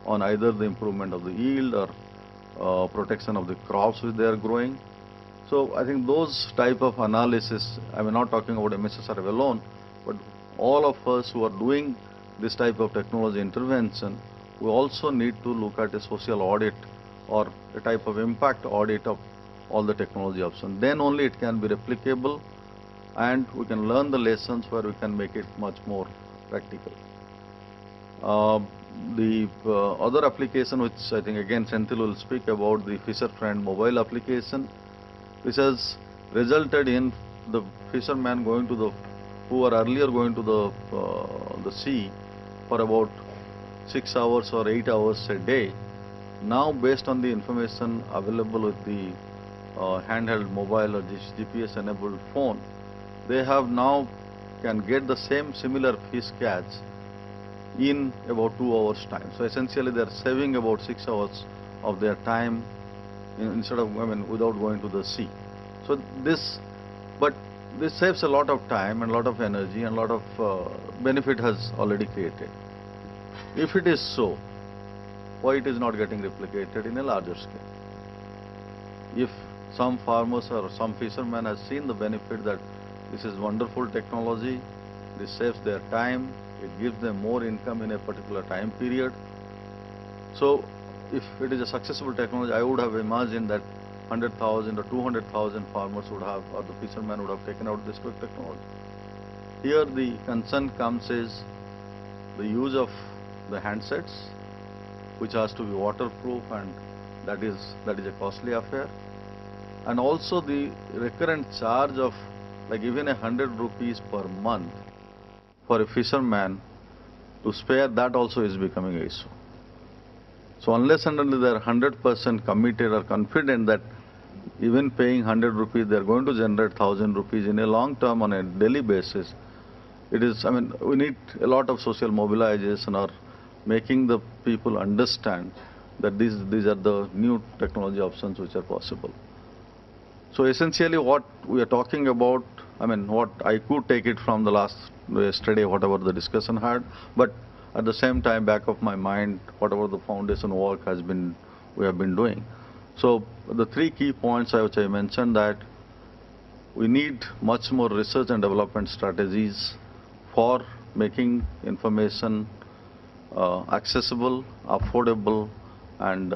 on either the improvement of the yield or protection of the crops which they are growing. So I think those type of analysis, I'm not talking about MSSRF alone, but all of us who are doing this type of technology intervention, we also need to look at a social audit or a type of impact audit of all the technology options. Then only it can be replicable and we can learn the lessons where we can make it much more practical. The other application which I think again Senthil will speak about, the fisher friend mobile application, which has resulted in the fishermen going to the, who were earlier going to the sea for about 6 hours or 8 hours a day. Now based on the information available with the handheld mobile or GPS enabled phone, they have now can get the similar fish catch in about 2 hours time. So essentially they are saving about 6 hours of their time instead of, without going to the sea. So this saves a lot of time and a lot of energy and a lot of benefit has already created. If it is so, why it is not getting replicated in a larger scale? If some farmers or some fishermen have seen the benefit that this is wonderful technology, this saves their time, it gives them more income in a particular time period. So if it is a successful technology, I would have imagined that 100,000 or 200,000 farmers would have, or the fishermen would have taken out this technology. Here the concern comes is the use of the handsets, which has to be waterproof, and that is a costly affair. And also the recurrent charge of like even 100 rupees per month for a fisherman to spare, that also is becoming an issue. So unless and until they are 100% committed or confident that even paying 100 rupees, they are going to generate 1,000 rupees in a long term on a daily basis, it is, we need a lot of social mobilization or making the people understand that these are the new technology options which are possible. So essentially what we are talking about, what I could take it from the yesterday, whatever the discussion had, but at the same time, back of my mind, whatever the foundation work we have been doing. So the three key points which I mentioned, that we need much more research and development strategies for making information accessible, affordable, and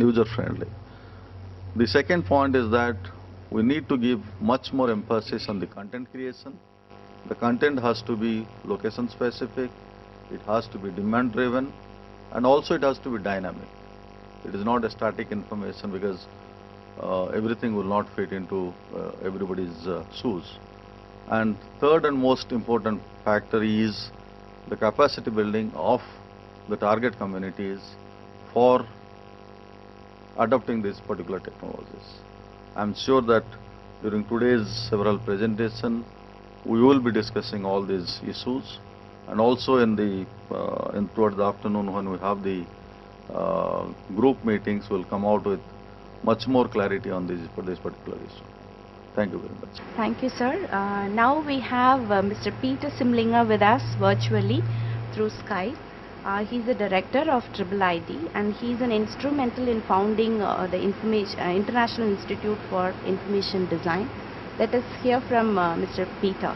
user friendly. The second point is that we need to give much more emphasis on the content creation. The content has to be location specific, it has to be demand driven, and also it has to be dynamic. It is not a static information, because everything will not fit into everybody's shoes. And third and most important factor is the capacity building of the target communities for adopting these particular technologies. I am sure that during today's several presentations, we will be discussing all these issues, and also towards the afternoon when we have the group meetings, we'll come out with much more clarity on this particular issue. Thank you very much. Thank you, sir. Now we have Mr. Peter Simlinger with us virtually through Skype. He's the director of IIID, and he's an instrumental in founding the International Institute for Information Design. Let us hear from Mr. Peter.